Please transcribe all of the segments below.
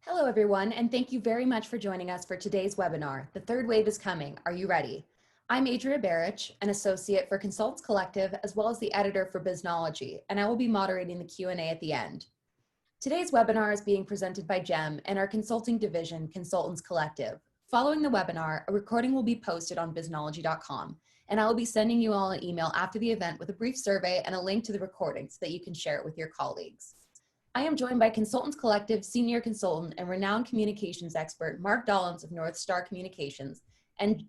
Hello, everyone, and thank you very much for joining us for today's webinar, The Third Wave is Coming. Are you ready? I'm Adria Barich, an associate for Consultants Collective, as well as the editor for Biznology, and I will be moderating the Q&A at the end. Today's webinar is being presented by GEM and our consulting division, Consultants Collective. Following the webinar, a recording will be posted on biznology.com, and I will be sending you all an email after the event with a brief survey and a link to the recording so that you can share it with your colleagues. I am joined by Consultants Collective Senior Consultant and renowned communications expert Mark Dollins of North Star Communications and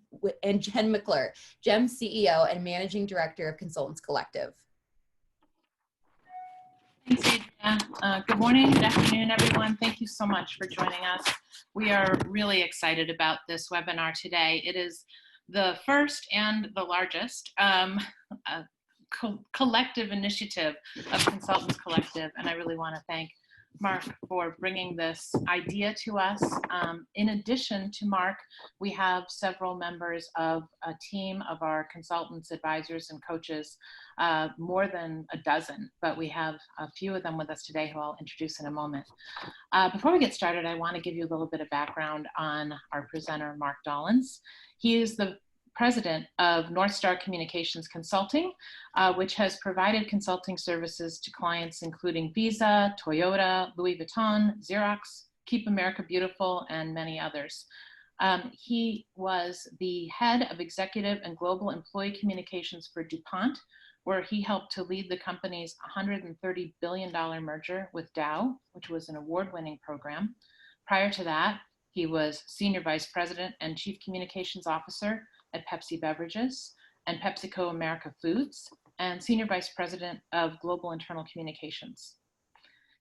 Jen McClure, GEM CEO and Managing Director of Consultants Collective. Thanks, Adria. Good morning, good afternoon, everyone. Thank you so much for joining us. We are really excited about this webinar today. It is the first and the largest collective initiative of Consultants Collective, and I really want to thank Mark for bringing this idea to us. In addition to Mark, we have several members of a team of our consultants, advisors, and coaches, more than a dozen, but we have a few of them with us today who I'll introduce in a moment. Before we get started, I want to give you a little bit of background on our presenter, Mark Dollins. He is the president of North Star Communications Consulting, which has provided consulting services to clients including Visa, Toyota, Louis Vuitton, Xerox, Keep America Beautiful, and many others. He was the head of executive and global employee communications for DuPont, where he helped to lead the company's $130 billion merger with Dow, which was an award-winning program. Prior to that, he was senior vice president and chief communications officer at Pepsi Beverages and PepsiCo America Foods, and Senior Vice President of Global Internal Communications.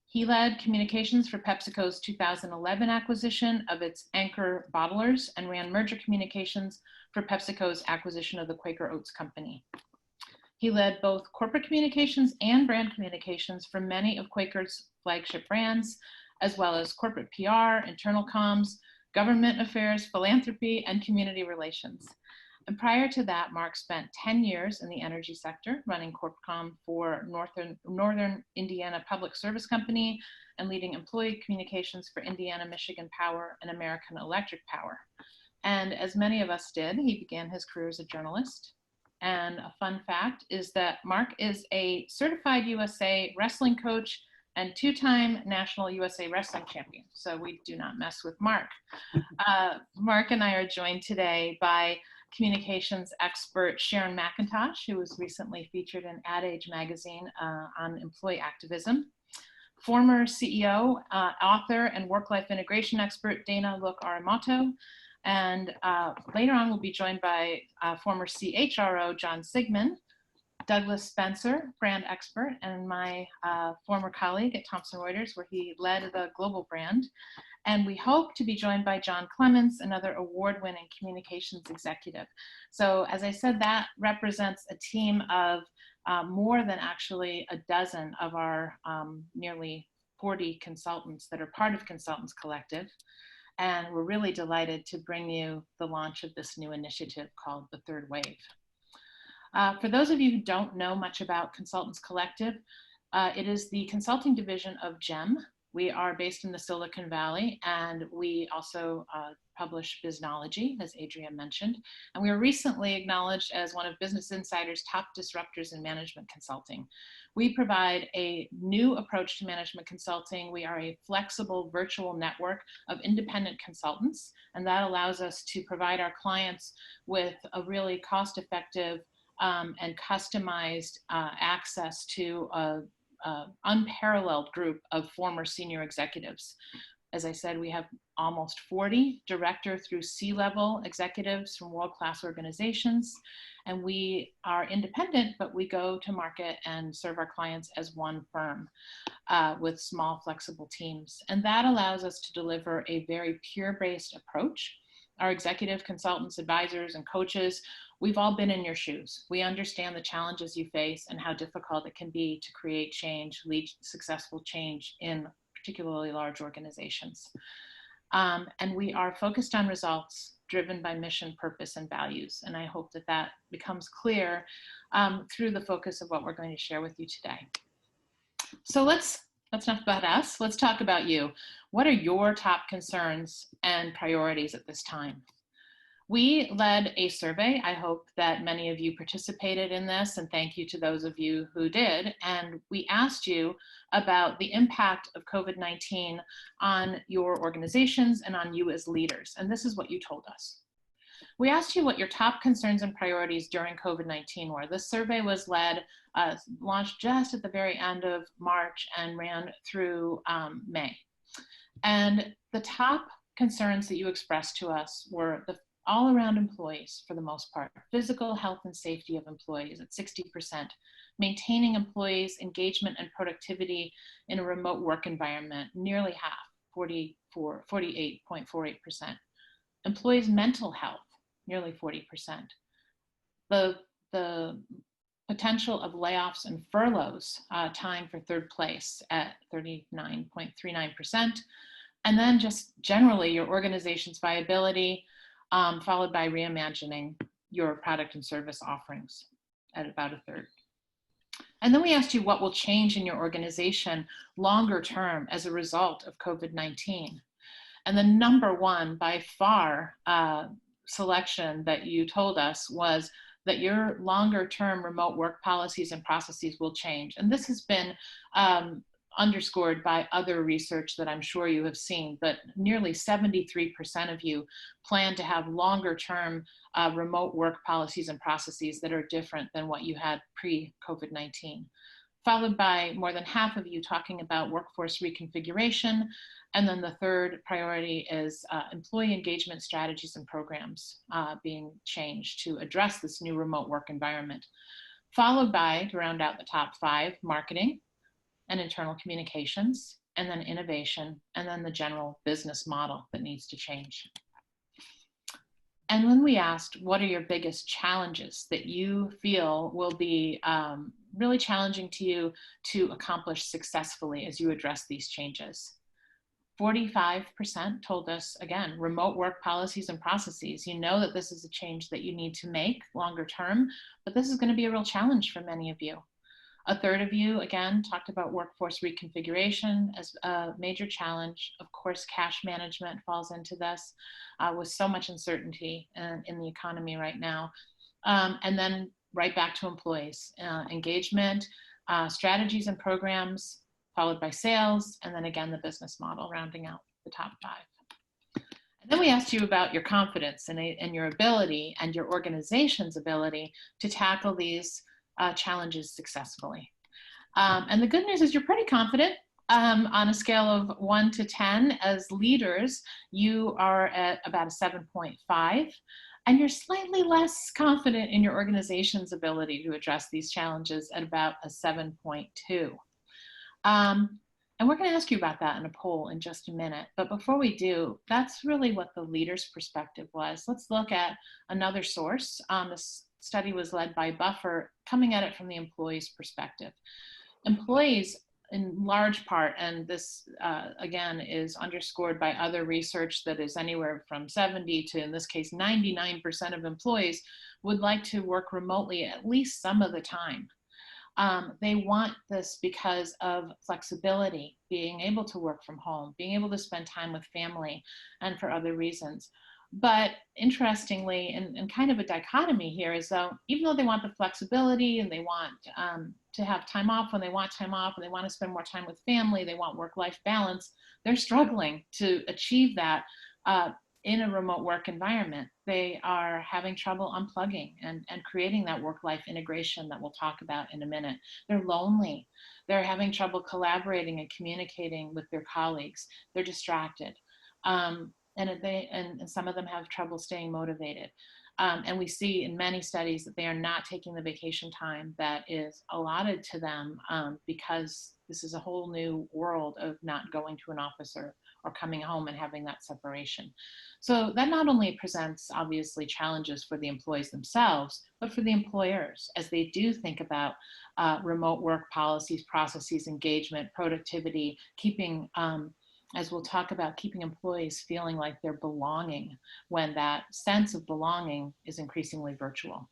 He led communications for PepsiCo's 2011 acquisition of its anchor bottlers and ran merger communications for PepsiCo's acquisition of the Quaker Oats Company. He led both corporate communications and brand communications for many of Quaker's flagship brands, as well as corporate PR, internal comms, government affairs, philanthropy, and community relations. And prior to that, Mark spent 10 years in the energy sector, running CorpCom for Northern Indiana Public Service Company and leading employee communications for Indiana Michigan Power and American Electric Power. And as many of us did, he began his career as a journalist. And a fun fact is that Mark is a certified USA wrestling coach and two-time national USA wrestling champion. So we do not mess with Mark. Mark and I are joined today by communications expert Sharon McIntosh, who was recently featured in Ad Age magazine on employee activism. Former CEO, author, and work-life integration expert Dana Look-Aramato. And later on, we'll be joined by former CHRO John Sigmund, Douglas Spencer, brand expert, and my former colleague at Thomson Reuters, where he led the global brand. And we hope to be joined by John Clements, another award-winning communications executive. So as I said, that represents a team of more than actually a dozen of our nearly 40 consultants that are part of Consultants Collective. And we're really delighted to bring you the launch of this new initiative called The Third Wave. For those of you who don't know much about Consultants Collective, it is the consulting division of GEM. We are based in the Silicon Valley, and we also publish Biznology, as Adria mentioned. And we were recently acknowledged as one of Business Insider's top disruptors in management consulting. We provide a new approach to management consulting. We are a flexible virtual network of independent consultants, and that allows us to provide our clients with a really cost-effective and customized access to an unparalleled group of former senior executives. As I said, we have almost 40 director through C-level executives from world-class organizations, and we are independent, but we go to market and serve our clients as one firm with small, flexible teams. And that allows us to deliver a very peer-based approach. Our executive consultants, advisors, and coaches, we've all been in your shoes. We understand the challenges you face and how difficult it can be to create change, lead successful change in particularly large organizations. And we are focused on results driven by mission, purpose, and values. And I hope that that becomes clear through the focus of what we're going to share with you today. So let's that's enough about us. Let's talk about you. What are your top concerns and priorities at this time? We led a survey. I hope that many of you participated in this, and thank you to those of you who did. And we asked you about the impact of COVID-19 on your organizations and on you as leaders. And this is what you told us. We asked you what your top concerns and priorities during COVID-19 were. This survey was launched just at the very end of March and ran through May. And the top concerns that you expressed to us were the all around employees for the most part, physical health and safety of employees at 60%, maintaining employees' engagement and productivity in a remote work environment, nearly half, 48.48%. Employees' mental health, nearly 40%. The potential of layoffs and furloughs tying for third place at 39.39%. And then just generally your organization's viability, followed by reimagining your product and service offerings at about a third. And then we asked you what will change in your organization longer term as a result of COVID-19. And the number one by far selection that you told us was that your longer term remote work policies and processes will change. And this has been underscored by other research that I'm sure you have seen, but nearly 73% of you plan to have longer term remote work policies and processes that are different than what you had pre-COVID-19, followed by more than half of you talking about workforce reconfiguration. And then the third priority is employee engagement strategies and programs being changed to address this new remote work environment, followed by, to round out the top five, marketing and internal communications, and then innovation, and then the general business model that needs to change. And when we asked, what are your biggest challenges that you feel will be really challenging to you to accomplish successfully as you address these changes? 45% told us, again, remote work policies and processes. You know that this is a change that you need to make longer term, but this is going to be a real challenge for many of you. A third of you, again, talked about workforce reconfiguration as a major challenge. Of course, cash management falls into this with so much uncertainty in the economy right now. And then right back to employees, engagement, strategies and programs, followed by sales, and then again, the business model, rounding out the top five. And then we asked you about your confidence and your ability and your organization's ability to tackle these challenges successfully. And the good news is you're pretty confident. On a scale of 1 to 10, as leaders, you are at about a 7.5, and you're slightly less confident in your organization's ability to address these challenges at about a 7.2. And we're going to ask you about that in a poll in just a minute. But before we do, that's really what the leader's perspective was. Let's look at another source. This study was led by Buffer, coming at it from the employee's perspective. Employees, in large part, and this again is underscored by other research that is anywhere from 70 to, in this case, 99% of employees would like to work remotely at least some of the time. They want this because of flexibility, being able to work from home, being able to spend time with family, and for other reasons. But interestingly, and kind of a dichotomy here is though, even though they want the flexibility and they want to have time off when they want time off, and they want to spend more time with family, they want work-life balance, they're struggling to achieve that in a remote work environment. They are having trouble unplugging and creating that work-life integration that we'll talk about in a minute. They're lonely. They're having trouble collaborating and communicating with their colleagues. They're distracted. And some of them have trouble staying motivated. And we see in many studies that they are not taking the vacation time that is allotted to them because this is a whole new world of not going to an office or coming home and having that separation. So that not only presents obviously challenges for the employees themselves, but for the employers as they do think about remote work policies, processes, engagement, productivity, keeping as we'll talk about, keeping employees feeling like they're belonging when that sense of belonging is increasingly virtual.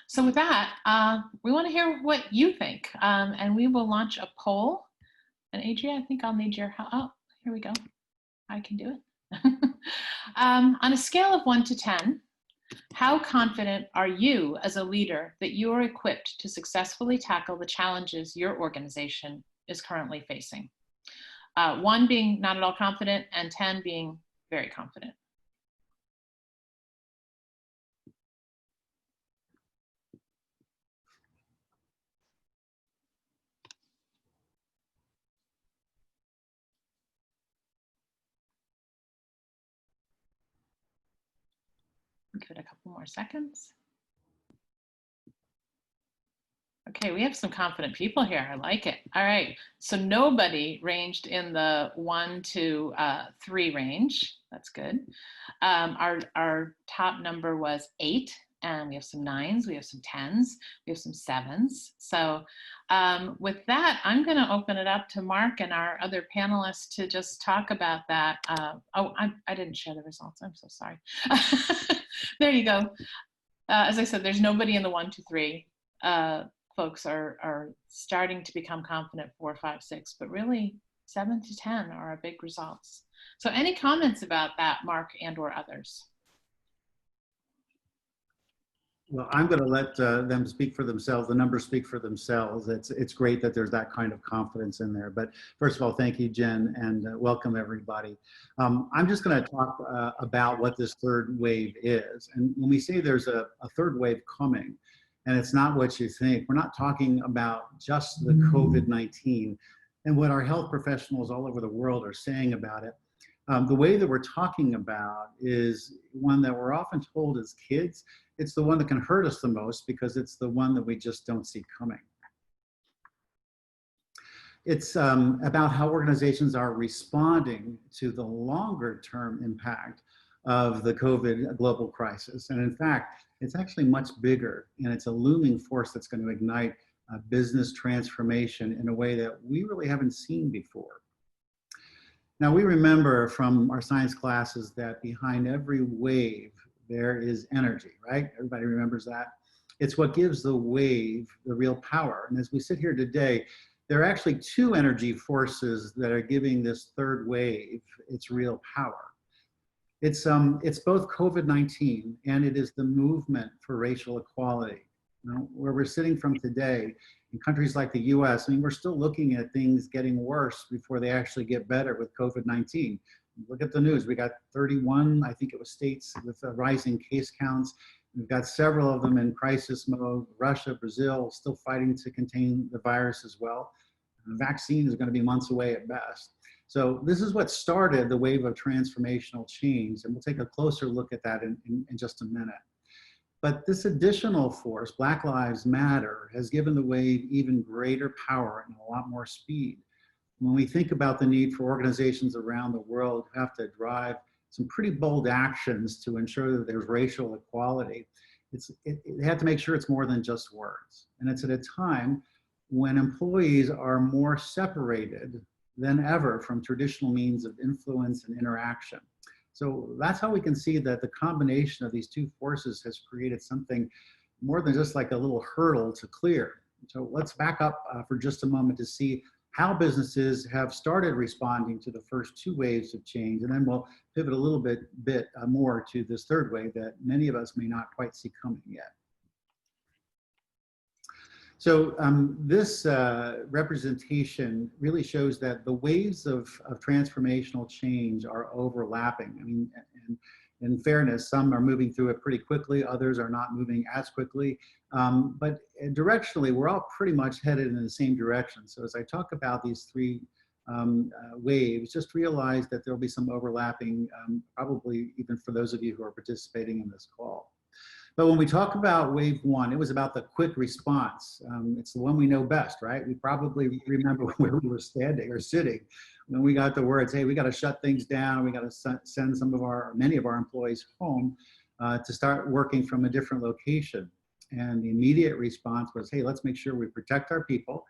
So with that, we want to hear what you think, and we will launch a poll And Adria, I think I'll need your help. Oh, here we go. I can do it. On a scale of 1 to 10, how confident are you as a leader that you are equipped to successfully tackle the challenges your organization is currently facing? 1 being not at all confident and 10 being very confident. Give it a couple more seconds. Okay, we have some confident people here. I like it. All right, so nobody ranged in the 1 to 3 range. That's good. Our top number was 8, and we have some 9s, we have some 10s, we have some 7s. So with that, I'm going to open it up to Mark and our other panelists to just talk about that. Oh, I didn't share the results. I'm so sorry. There you go. As I said, there's nobody in the 1 to 3. Folks are starting to become confident 4, 5, 6, but really 7 to 10 are our big results. So any comments about that, Mark and or others? Well, I'm going to let them speak for themselves. The numbers speak for themselves. It's great that there's that kind of confidence in there. But first of all, thank you, Jen, and welcome everybody. I'm just going to talk about what this third wave is. And when we say there's a third wave coming, and it's not what you think, we're not talking about just the COVID-19 and what our health professionals all over the world are saying about it. The way that we're talking about is one that we're often told as kids, it's the one that can hurt us the most because it's the one that we just don't see coming. It's about how organizations are responding to the longer term impact of the COVID global crisis. And in fact, it's actually much bigger, and it's a looming force that's going to ignite business transformation in a way that we really haven't seen before. Now, we remember from our science classes that behind every wave, there is energy, right? Everybody remembers that. It's what gives the wave the real power. And as we sit here today, there are actually 2 energy forces that are giving this third wave its real power. It's both COVID-19 and it is the movement for racial equality. You know, where we're sitting from today, in countries like the US, I mean, we're still looking at things getting worse before they actually get better with COVID-19. Look at the news. We got 31, I think it was, states with rising case counts. We've got several of them in crisis mode. Russia, Brazil, still fighting to contain the virus as well. The vaccine is going to be months away at best. So this is what started the wave of transformational change, and we'll take a closer look at that in just a minute. But this additional force, Black Lives Matter, has given the wave even greater power and a lot more speed. When we think about the need for organizations around the world who have to drive some pretty bold actions to ensure that there's racial equality, they have to make sure it's more than just words. And it's at a time when employees are more separated than ever from traditional means of influence and interaction. So that's how we can see that the combination of these 2 forces has created something more than just like a little hurdle to clear. So let's back up for just a moment to see how businesses have started responding to the first 2 waves of change, and then we'll pivot a little bit more to this third wave that many of us may not quite see coming yet. So this representation really shows that the waves of transformational change are overlapping. I mean, and in fairness, some are moving through it pretty quickly, others are not moving as quickly. But directionally, we're all pretty much headed in the same direction. So as I talk about these 3 waves, just realize that there'll be some overlapping, probably even for those of you who are participating in this call. But when we talk about wave 1, it was about the quick response. It's the one we know best, right? We probably remember where we were standing or sitting when we got the words, hey, we got to shut things down. We got to send many of our employees home to start working from a different location. And the immediate response was, hey, let's make sure we protect our people.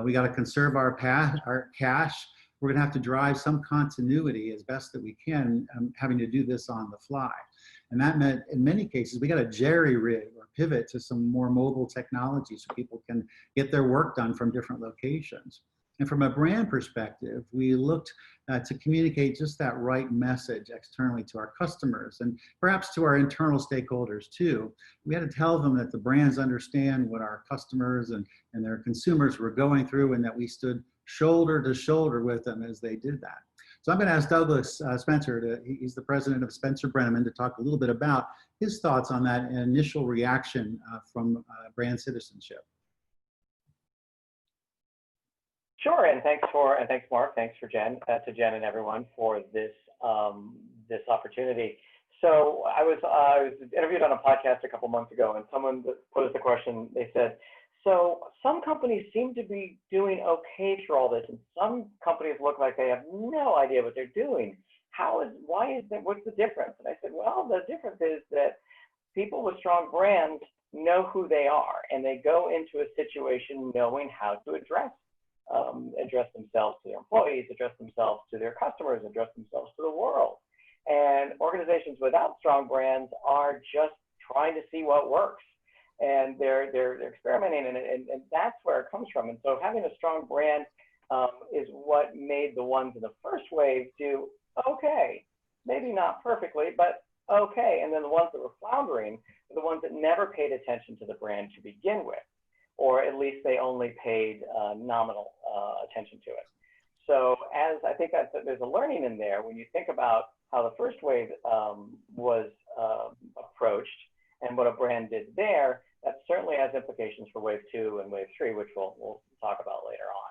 We got to conserve our cash. We're going to have to drive some continuity as best that we can, having to do this on the fly. And that meant, in many cases, we got to jerry-rig or pivot to some more mobile technology so people can get their work done from different locations. And from a brand perspective, we looked to communicate just that right message externally to our customers and perhaps to our internal stakeholders too. We had to tell them that the brands understand what our customers and their consumers were going through, and that we stood shoulder to shoulder with them as they did that. So I'm going to ask Douglas Spencer, he's the president of Spencer Brenneman, to talk a little bit about his thoughts on that initial reaction from brand citizenship. Sure, and thanks Mark, thanks to Jen and everyone for this this opportunity. So I was interviewed on a podcast a couple months ago, and someone posed the question. They said, so some companies seem to be doing okay through all this, and some companies look like they have no idea what they're doing. What's the difference? And I said, well, the difference is that people with strong brands know who they are, and they go into a situation knowing how to address themselves to their employees, address themselves to their customers, address themselves to the world. And organizations without strong brands are just trying to see what works. And they're experimenting, and that's where it comes from. And so having a strong brand is what made the ones in the first wave do okay, maybe not perfectly, but okay. And then the ones that were floundering are the ones that never paid attention to the brand to begin with, or at least they only paid nominal attention to it. So as I think there's a learning in there when you think about how the first wave was approached and what a brand did there, that certainly has implications for wave 2 and wave 3, which we'll talk about later on.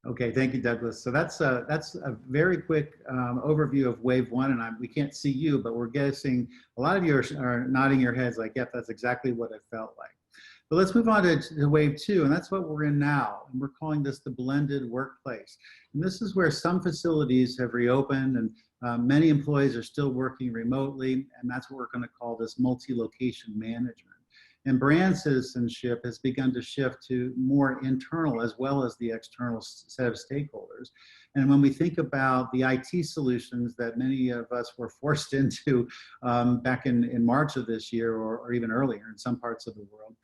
Okay, thank you, Douglas. So that's a very quick overview of wave 1, and we can't see you, but we're guessing a lot of you are nodding your heads like, yep, that's exactly what it felt like. But let's move on to wave 2, and that's what we're in now. And we're calling this the blended workplace. And this is where some facilities have reopened, and many employees are still working remotely, and that's what we're going to call this multi-location management. And brand citizenship has begun to shift to more internal as well as the external set of stakeholders. And when we think about the IT solutions that many of us were forced into back in March of this year, or even earlier in some parts of the world,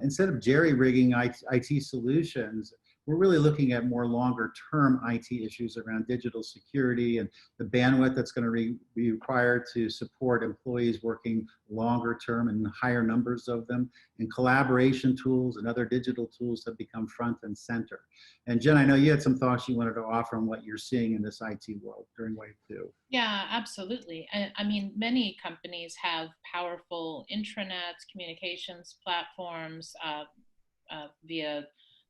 instead of jerry-rigging IT solutions, we're really looking at more longer-term IT issues around digital security and the bandwidth that's going to be required to support employees working longer-term and higher numbers of them, and collaboration tools and other digital tools have become front and center. And Jen, I know you had some thoughts you wanted to offer on what you're seeing in this IT world during wave 2. Yeah, absolutely. I mean, many companies have powerful intranets, communications platforms via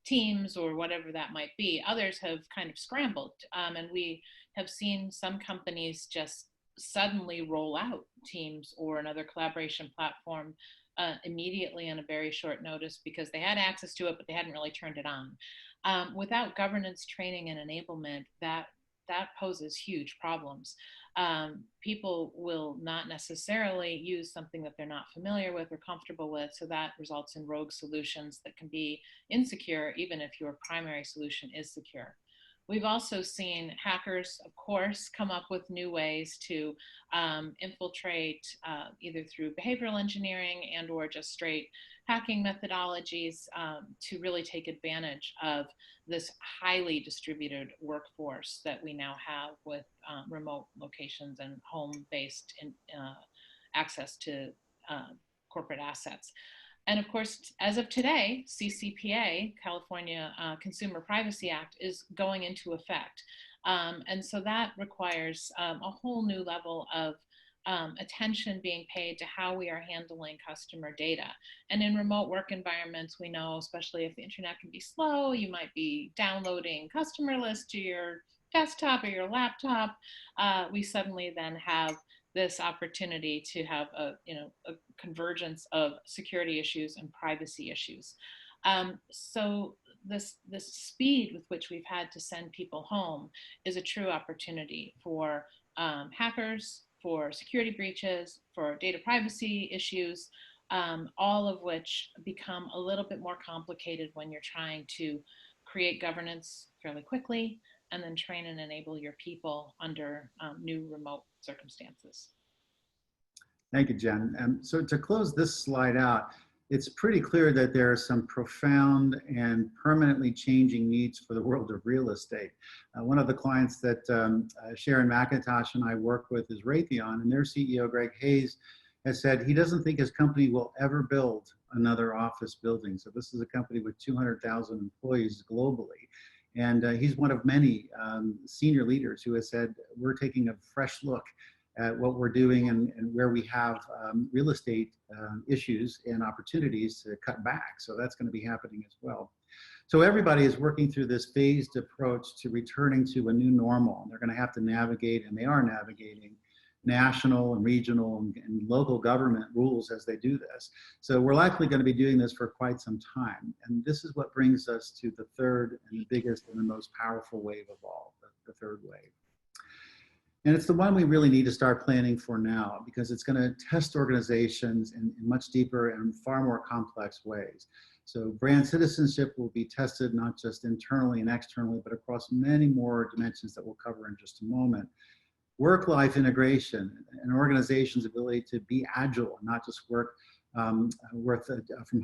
Teams or whatever that might be. Others have kind of scrambled, and we have seen some companies just suddenly roll out Teams or another collaboration platform immediately on a very short notice because they had access to it, but they hadn't really turned it on. Without governance, training, and enablement, that poses huge problems. People will not necessarily use something that they're not familiar with or comfortable with, so that results in rogue solutions that can be insecure even if your primary solution is secure. We've also seen hackers, of course, come up with new ways to infiltrate either through behavioral engineering and or just straight hacking methodologies to really take advantage of this highly distributed workforce that we now have with remote locations and home-based access to corporate assets. And of course, as of today, CCPA, California Consumer Privacy Act, is going into effect. And so that requires a whole new level of attention being paid to how we are handling customer data. And in remote work environments, we know, especially if the internet can be slow, you might be downloading customer lists to your desktop or your laptop. We suddenly then have this opportunity to have a convergence of security issues and privacy issues. So this speed with which we've had to send people home is a true opportunity for hackers, for security breaches, for data privacy issues, all of which become a little bit more complicated when you're trying to create governance fairly quickly and then train and enable your people under new remote circumstances. Thank you, Jen. So to close this slide out, it's pretty clear that there are some profound and permanently changing needs for the world of real estate. One of the clients that Sharon McIntosh and I work with is Raytheon, and their CEO, Greg Hayes, has said he doesn't think his company will ever build another office building. So this is a company with 200,000 employees globally. And he's one of many senior leaders who has said, we're taking a fresh look at what we're doing and where we have real estate issues and opportunities to cut back. So that's going to be happening as well. So everybody is working through this phased approach to returning to a new normal. They're going to have to navigate, and they are navigating, national and regional and local government rules as they do this. So we're likely going to be doing this for quite some time. And this is what brings us to the third and the biggest and the most powerful wave of all, the third wave. And it's the one we really need to start planning for now, because it's going to test organizations in much deeper and far more complex ways. So brand citizenship will be tested not just internally and externally, but across many more dimensions that we'll cover in just a moment. Work-life integration, an organization's ability to be agile and not just work from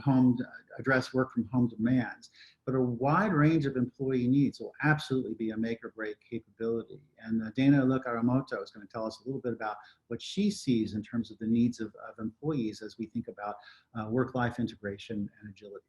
home, address work from home demands, but a wide range of employee needs will absolutely be a make or break capability. And Dana Lukamoto is going to tell us a little bit about what she sees in terms of the needs of employees as we think about work-life integration and agility.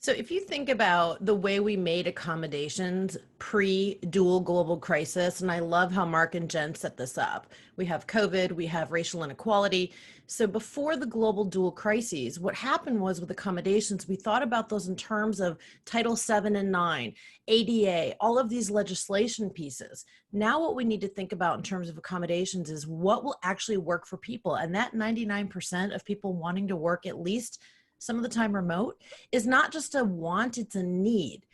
So if you think about the way we made accommodations pre-dual global crisis, and I love how Mark and Jen set this up. We have COVID, we have racial inequality. So before the global dual crises, what happened was with accommodations, we thought about those in terms of Title 7 and 9, ADA, all of these legislation pieces. Now what we need to think about in terms of accommodations is what will actually work for people. And that 99% of people wanting to work at least some of the time remote is not just a want, it's a need.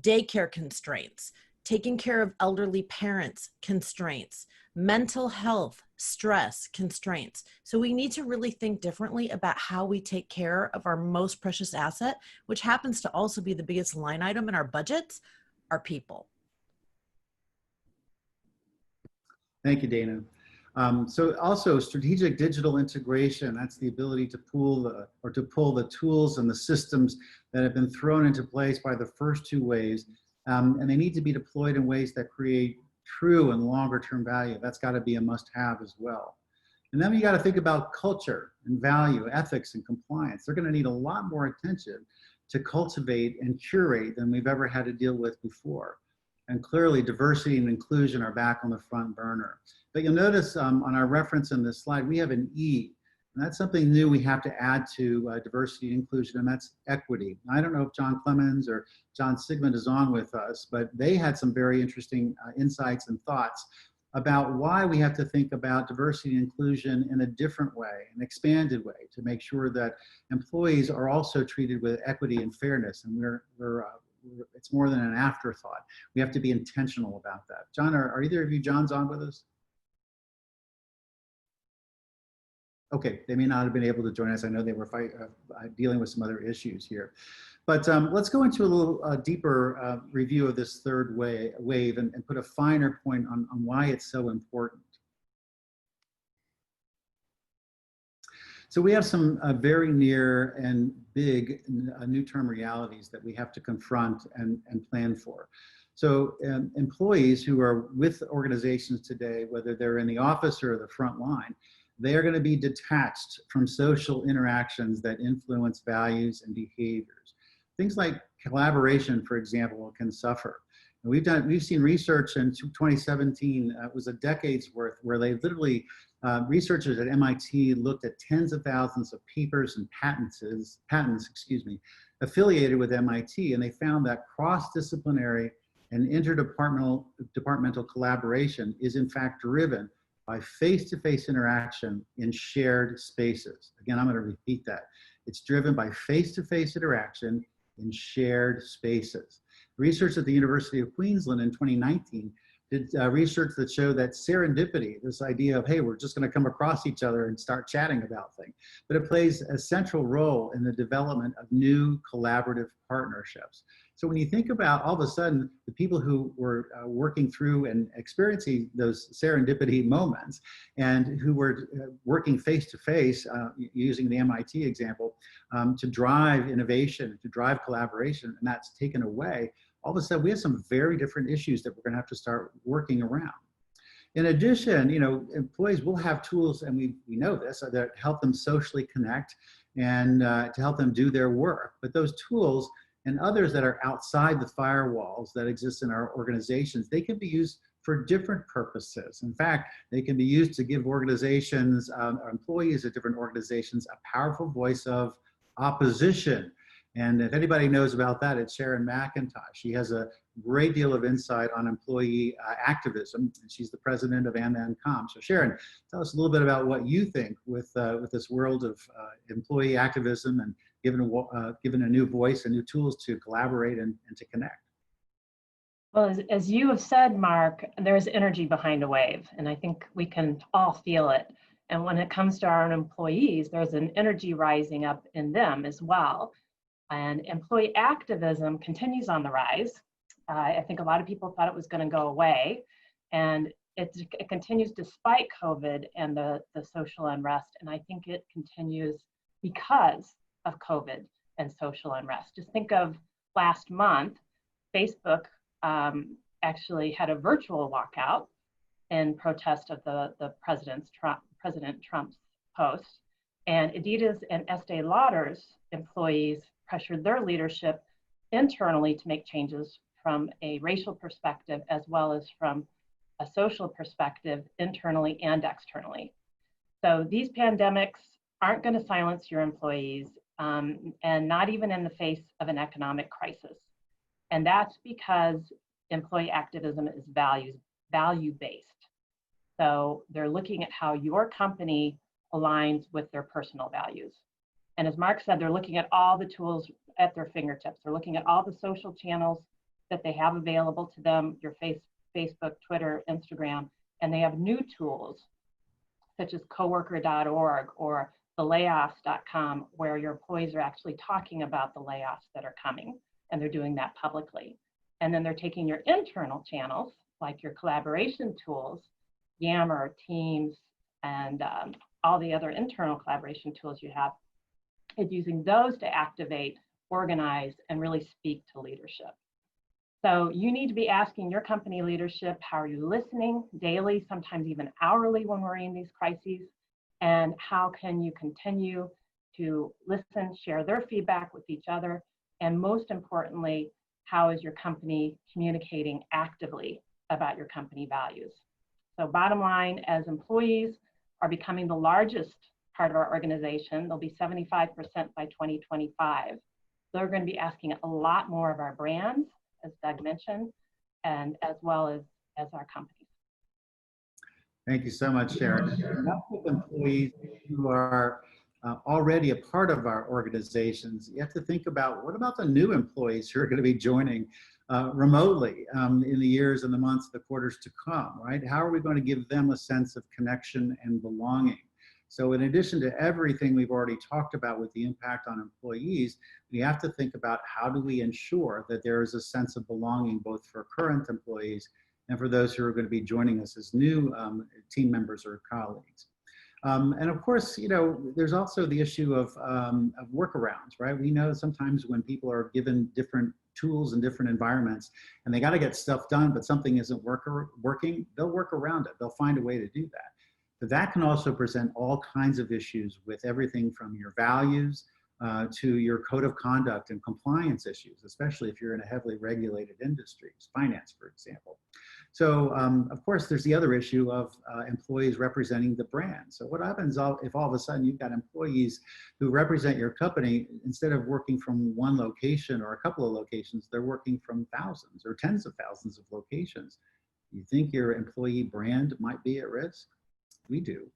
Daycare constraints, taking care of elderly parents constraints, mental health, stress constraints. So we need to really think differently about how we take care of our most precious asset, which happens to also be the biggest line item in our budgets, our people. Thank you, Dana. So also strategic digital integration, that's the ability to pull the tools and the systems that have been thrown into place by the first two waves, and they need to be deployed in ways that create true and longer term value. That's got to be a must-have as well. And then we got to think about culture and value, ethics and compliance. They're going to need a lot more attention to cultivate and curate than we've ever had to deal with before. And clearly diversity and inclusion are back on the front burner. But you'll notice on our reference in this slide, we have an E, and that's something new we have to add to diversity and inclusion, and that's equity. Now, I don't know if John Clemens or John Sigmund is on with us, but they had some very interesting insights and thoughts about why we have to think about diversity and inclusion in a different way, an expanded way, to make sure that employees are also treated with equity and fairness, and it's more than an afterthought. We have to be intentional about that. John, are either of you Johns on with us? Okay, they may not have been able to join us. I know they were dealing with some other issues here. But let's go into a little deeper review of this third wave and put a finer point on why it's so important. So we have some very near and big new term realities that we have to confront and plan for. So employees who are with organizations today, whether they're in the office or the front line, they are going to be detached from social interactions that influence values and behaviors. Things like collaboration, for example, can suffer. And we've seen research in 2017, it was a decade's worth, where they literally, researchers at MIT looked at tens of thousands of papers and patents, affiliated with MIT, and they found that cross-disciplinary and interdepartmental collaboration is in fact driven by face-to-face interaction in shared spaces. Again, I'm going to repeat that. It's driven by face-to-face interaction in shared spaces. Research at the University of Queensland in 2019 did research that showed that serendipity, this idea of, hey, we're just going to come across each other and start chatting about things, but it plays a central role in the development of new collaborative partnerships. So when you think about all of a sudden the people who were working through and experiencing those serendipity moments and who were working face to face, using the MIT example, to drive innovation, to drive collaboration, and that's taken away, all of a sudden we have some very different issues that we're going to have to start working around. In addition, employees will have tools, and we know this, that help them socially connect and to help them do their work. But those tools and others that are outside the firewalls that exist in our organizations, they can be used for different purposes. In fact, they can be used to give organizations, employees at different organizations, a powerful voice of opposition. And if anybody knows about that, it's Sharon McIntosh. She has a great deal of insight on employee activism, and she's the president of ANCOM. So Sharon, tell us a little bit about what you think with this world of employee activism and given a new voice and new tools to collaborate and to connect. Well, as you have said, Mark, there's energy behind a wave, and I think we can all feel it. And when it comes to our own employees, there's an energy rising up in them as well. And employee activism continues on the rise. I think a lot of people thought it was going to go away, and it continues despite COVID and the social unrest. And I think it continues because of COVID and social unrest. Just think of last month, Facebook actually had a virtual walkout in protest of the President Trump's post, and Adidas and Estee Lauder's employees pressured their leadership internally to make changes from a racial perspective as well as from a social perspective, internally and externally. So these pandemics aren't going to silence your employees, and not even in the face of an economic crisis. And that's because employee activism is value-based. So they're looking at how your company aligns with their personal values. And as Mark said, they're looking at all the tools at their fingertips. They're looking at all the social channels that they have available to them, your Facebook, Twitter, Instagram, and they have new tools such as coworker.org or thelayoffs.com, where your employees are actually talking about the layoffs that are coming, and they're doing that publicly. And then they're taking your internal channels, like your collaboration tools, Yammer, Teams, and all the other internal collaboration tools you have, and using those to activate, organize, and really speak to leadership. So you need to be asking your company leadership, how are you listening daily, sometimes even hourly when we're in these crises, and how can you continue to listen, share their feedback with each other, and most importantly, how is your company communicating actively about your company values? So bottom line, as employees are becoming the largest part of our organization, they'll be 75% by 2025. They're going to be asking a lot more of our brands, as Doug mentioned, and as well as our companies. Thank you so much, Sharon. Not with employees who are already a part of our organizations, you have to think about what about the new employees who are going to be joining remotely in the years and the months, the quarters to come, right? How are we going to give them a sense of connection and belonging? So in addition to everything we've already talked about with the impact on employees, we have to think about how do we ensure that there is a sense of belonging both for current employees and for those who are going to be joining us as new team members or colleagues. And of course, there's also the issue of workarounds, right? We know sometimes when people are given different tools and different environments and they got to get stuff done, but something isn't working, they'll work around it. They'll find a way to do that. But that can also present all kinds of issues with everything from your values to your code of conduct and compliance issues, especially if you're in a heavily regulated industry, finance, for example. So, of course, there's the other issue of employees representing the brand. So what happens if all of a sudden you've got employees who represent your company, instead of working from one location or a couple of locations, they're working from thousands or tens of thousands of locations. You think your employee brand might be at risk? We do.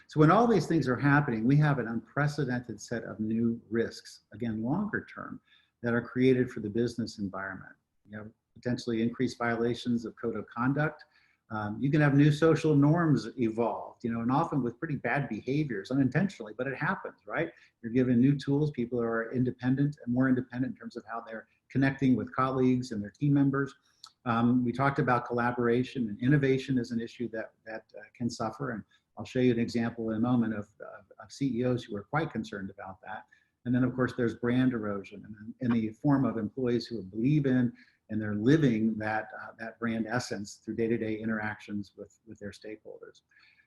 So when all these things are happening, we have an unprecedented set of new risks, again, longer term, that are created for the business environment. Potentially increased violations of code of conduct. You can have new social norms evolved, and often with pretty bad behaviors, unintentionally, but it happens, right? You're given new tools, people are independent and more independent in terms of how they're connecting with colleagues and their team members. We talked about collaboration, and innovation is an issue that can suffer. And I'll show you an example in a moment of CEOs who are quite concerned about that. And then, of course, there's brand erosion in the form of employees who believe in and they're living that brand essence through day-to-day interactions with their stakeholders.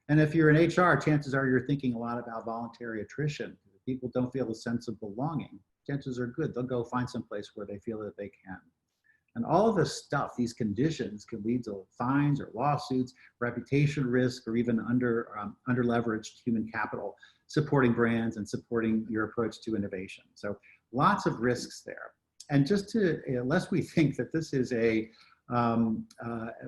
And if you're in HR, chances are you're thinking a lot about voluntary attrition. If people don't feel a sense of belonging, chances are good they'll go find some place where they feel that they can. And all of this stuff, these conditions, can lead to fines or lawsuits, reputation risk, or even under-leveraged human capital, supporting brands and supporting your approach to innovation. So lots of risks there. And just to, lest we think that this is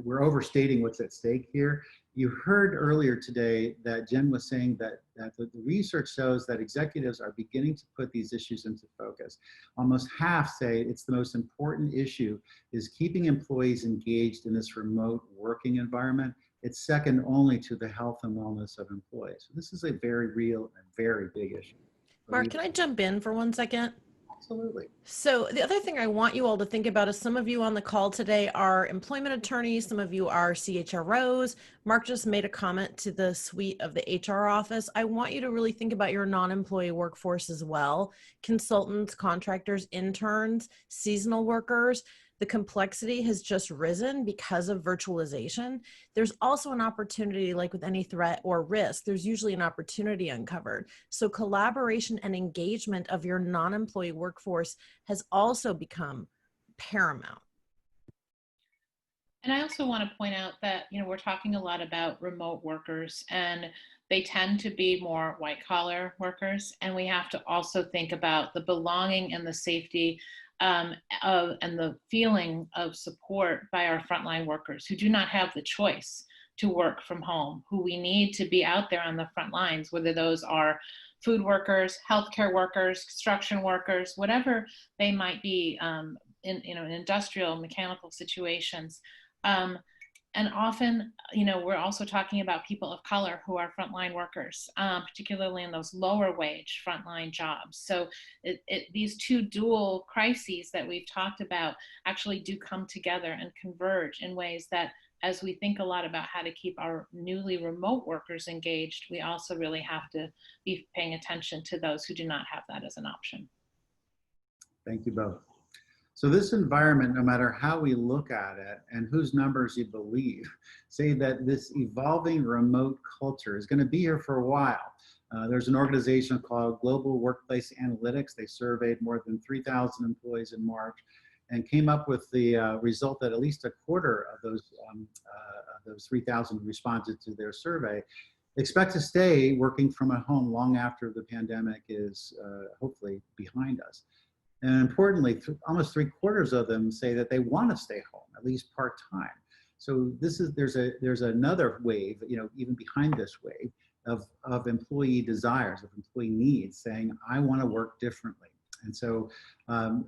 we're overstating what's at stake here. You heard earlier today that Jen was saying that the research shows that executives are beginning to put these issues into focus. Almost half say it's the most important issue is keeping employees engaged in this remote working environment. It's second only to the health and wellness of employees. So this is a very real and very big issue. Mark, can I jump in for 1 second? Absolutely. So the other thing I want you all to think about is some of you on the call today are employment attorneys, some of you are CHROs. Mark just made a comment to the suite of the HR office. I want you to really think about your non-employee workforce as well. Consultants, contractors, interns, seasonal workers. The complexity has just risen because of virtualization. There's also an opportunity, like with any threat or risk, there's usually an opportunity uncovered. So collaboration and engagement of your non-employee workforce has also become paramount. And I also want to point out that, we're talking a lot about remote workers, and they tend to be more white collar workers. And we have to also think about the belonging and the safety and the feeling of support by our frontline workers who do not have the choice to work from home, who we need to be out there on the front lines, whether those are food workers, healthcare workers, construction workers, whatever they might be in industrial, mechanical situations. And often, we're also talking about people of color who are frontline workers, particularly in those lower wage frontline jobs. So these two dual crises that we've talked about actually do come together and converge in ways that, as we think a lot about how to keep our newly remote workers engaged, we also really have to be paying attention to those who do not have that as an option. Thank you both. So this environment, no matter how we look at it and whose numbers you believe, say that this evolving remote culture is going to be here for a while. There's an organization called Global Workplace Analytics. They surveyed more than 3,000 employees in March and came up with the result that at least a quarter of those 3,000 responded to their survey expect to stay working from at home long after the pandemic is hopefully behind us. And importantly, almost 3/4 of them say that they want to stay home, at least part-time. So there's another wave, even behind this wave of employee desires, of employee needs, saying, I want to work differently. And so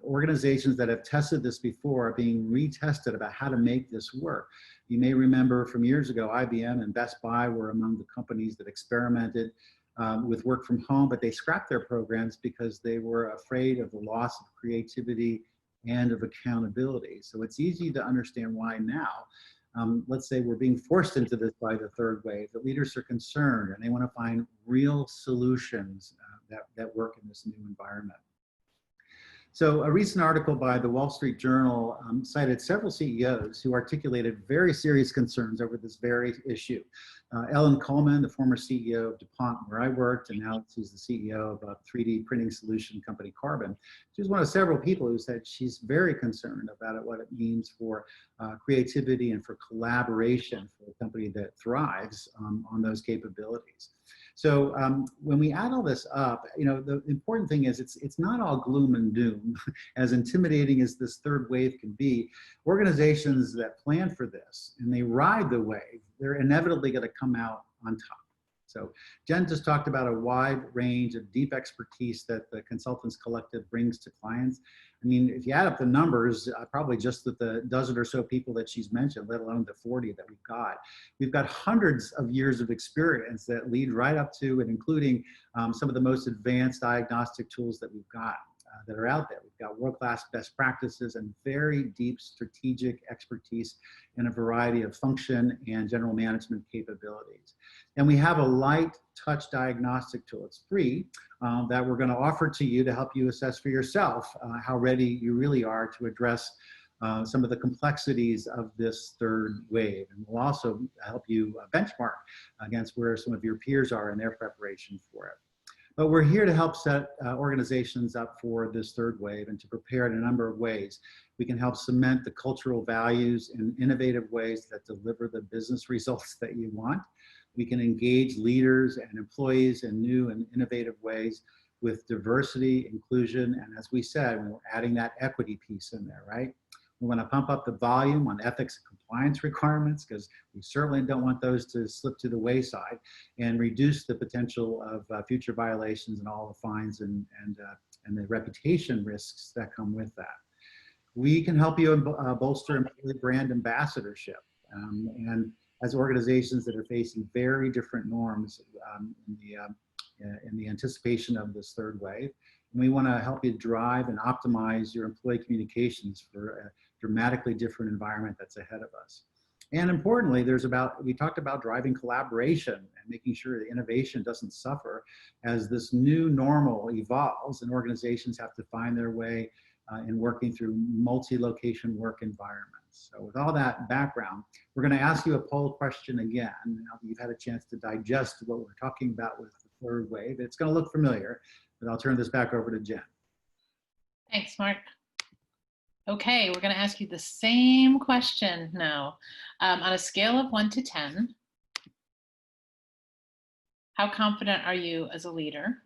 organizations that have tested this before are being retested about how to make this work. You may remember from years ago, IBM and Best Buy were among the companies that experimented with work from home, but they scrapped their programs because they were afraid of the loss of creativity and of accountability. So it's easy to understand why now. Let's say we're being forced into this by the third wave. The leaders are concerned and they want to find real solutions that work in this new environment. So a recent article by the Wall Street Journal cited several CEOs who articulated very serious concerns over this very issue. Ellen Kullman, the former CEO of DuPont, where I worked, and now she's the CEO of a 3D printing solution company, Carbon. She's one of several people who said she's very concerned about what it means for creativity and for collaboration for a company that thrives on those capabilities. So when we add all this up, the important thing is it's not all gloom and doom. As intimidating as this third wave can be, organizations that plan for this and they ride the wave, they're inevitably going to come out on top. So Jen just talked about a wide range of deep expertise that the Consultants Collective brings to clients. I mean, if you add up the numbers, probably just with the dozen or so people that she's mentioned, let alone the 40 that we've got hundreds of years of experience that lead right up to and including some of the most advanced diagnostic tools that we've got. that are out there. We've got world-class best practices and very deep strategic expertise in a variety of function and general management capabilities. And we have a light touch diagnostic tool, it's free, that we're going to offer to you to help you assess for yourself how ready you really are to address some of the complexities of this third wave. And we'll also help you benchmark against where some of your peers are in their preparation for it. But we're here to help set organizations up for this third wave and to prepare in a number of ways. We can help cement the cultural values in innovative ways that deliver the business results that you want. We can engage leaders and employees in new and innovative ways with diversity, inclusion, and as we said, we're adding that equity piece in there, right? We want to pump up the volume on ethics and compliance requirements because we certainly don't want those to slip to the wayside, and reduce the potential of future violations and all the fines and the reputation risks that come with that. We can help you bolster employee brand ambassadorship. And as organizations that are facing very different norms in the anticipation of this third wave, and we want to help you drive and optimize your employee communications for a dramatically different environment that's ahead of us. And importantly, we talked about driving collaboration and making sure the innovation doesn't suffer as this new normal evolves and organizations have to find their way in working through multi-location work environments. So with all that background, we're going to ask you a poll question again. Now that you've had a chance to digest what we're talking about with the third wave, it's going to look familiar, but I'll turn this back over to Jen. Thanks, Mark. Okay, we're going to ask you the same question now. On a scale of 1 to 10, how confident are you as a leader?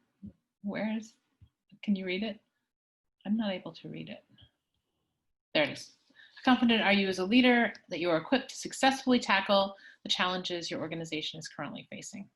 Can you read it? I'm not able to read it. There it is. How confident are you as a leader that you are equipped to successfully tackle the challenges your organization is currently facing?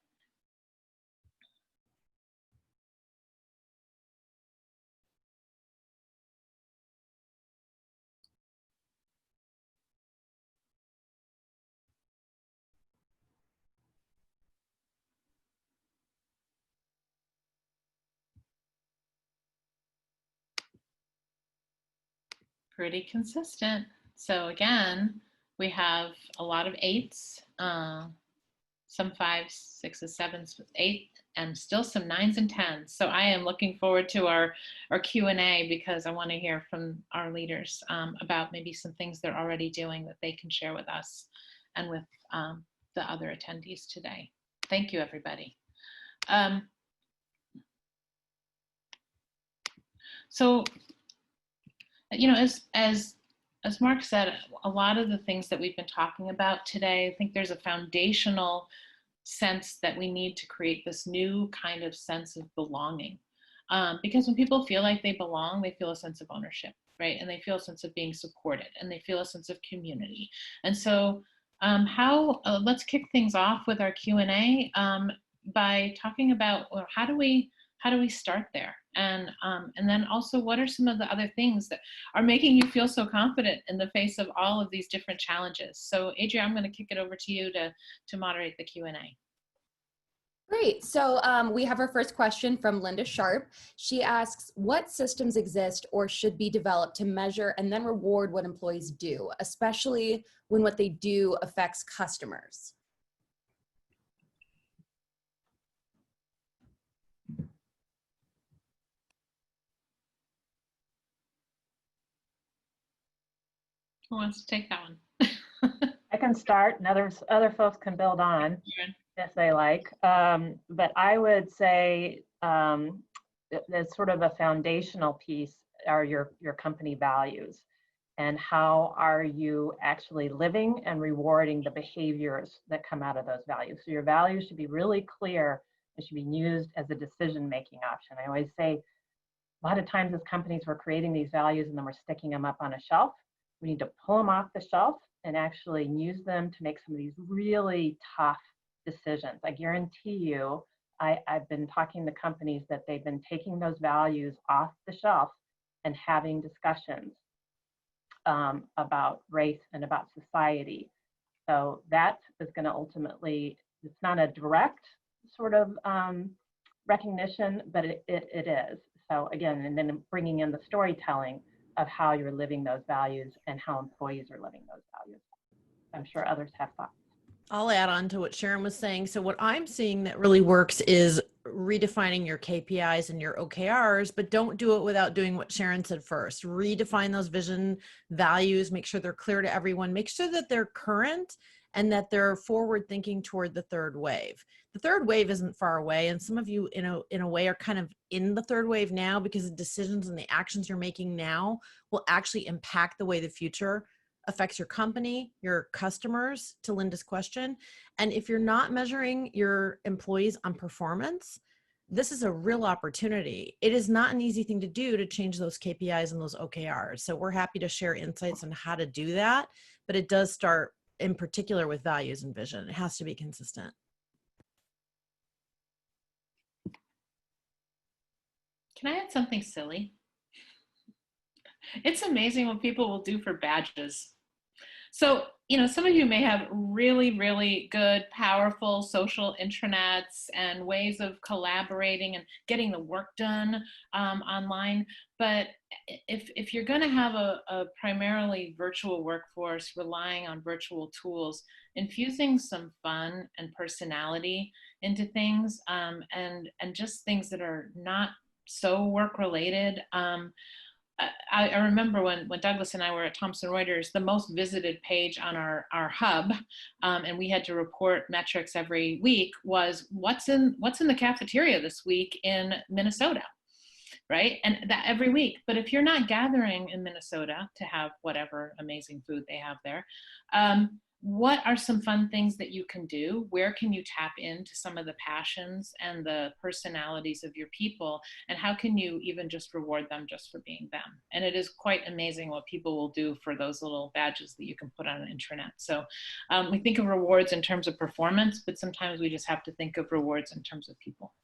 Pretty consistent. So again, we have a lot of 8s, some 5s, 6s, 7s, 8, and still some 9s and 10s. So I am looking forward to our Q&A because I want to hear from our leaders about maybe some things they're already doing that they can share with us and with the other attendees today. Thank you, everybody. So, you know, as Mark said, a lot of the things that we've been talking about today, I think there's a foundational sense that we need to create this new kind of sense of belonging. Because when people feel like they belong, they feel a sense of ownership, right? And they feel a sense of being supported, and they feel a sense of community. And so let's kick things off with our Q&A by talking about, well, how do we start there? And then also, what are some of the other things that are making you feel so confident in the face of all of these different challenges? So Adria, I'm going to kick it over to you to moderate the Q&A. Great. So we have our first question from Linda Sharpe. She asks, what systems exist or should be developed to measure and then reward what employees do, especially when what they do affects customers? Who wants to take that one? I can start, and other folks can build on if they like. But I would say that's sort of a foundational piece are your company values, and how are you actually living and rewarding the behaviors that come out of those values. So your values should be really clear. It should be used as a decision-making option. I always say, a lot of times as companies, we're creating these values and then we're sticking them up on a shelf. We need to pull them off the shelf and actually use them to make some of these really tough decisions. I guarantee you, I've been talking to companies that they've been taking those values off the shelf and having discussions about race and about society. So that is going to ultimately, it's not a direct sort of recognition, but it is. So again, and then bringing in the storytelling of how you're living those values and how employees are living those values. I'm sure others have thoughts. I'll add on to what Sharon was saying. So what I'm seeing that really works is redefining your KPIs and your OKRs, but don't do it without doing what Sharon said first. Redefine those vision values, make sure they're clear to everyone, make sure that they're current and that they're forward thinking toward the third wave. The third wave isn't far away. And some of you in a way are kind of in the third wave now, because the decisions and the actions you're making now will actually impact the way the future affects your company, your customers, to Linda's question. And if you're not measuring your employees on performance, this is a real opportunity. It is not an easy thing to do to change those KPIs and those OKRs. So we're happy to share insights on how to do that, but it does start in particular with values and vision. It has to be consistent. Can I add something silly? It's amazing what people will do for badges. So, some of you may have really, really good, powerful social intranets and ways of collaborating and getting the work done online. But if you're going to have a primarily virtual workforce relying on virtual tools, infusing some fun and personality into things and just things that are not so work related. I remember when Douglas and I were at Thomson Reuters, the most visited page on our hub, and we had to report metrics every week, was what's in the cafeteria this week in Minnesota, right? And that every week. But if you're not gathering in Minnesota to have whatever amazing food they have there, what are some fun things that you can do? Where can you tap into some of the passions and the personalities of your people? And how can you even just reward them just for being them? And it is quite amazing what people will do for those little badges that you can put on an intranet. So we think of rewards in terms of performance, but sometimes we just have to think of rewards in terms of people.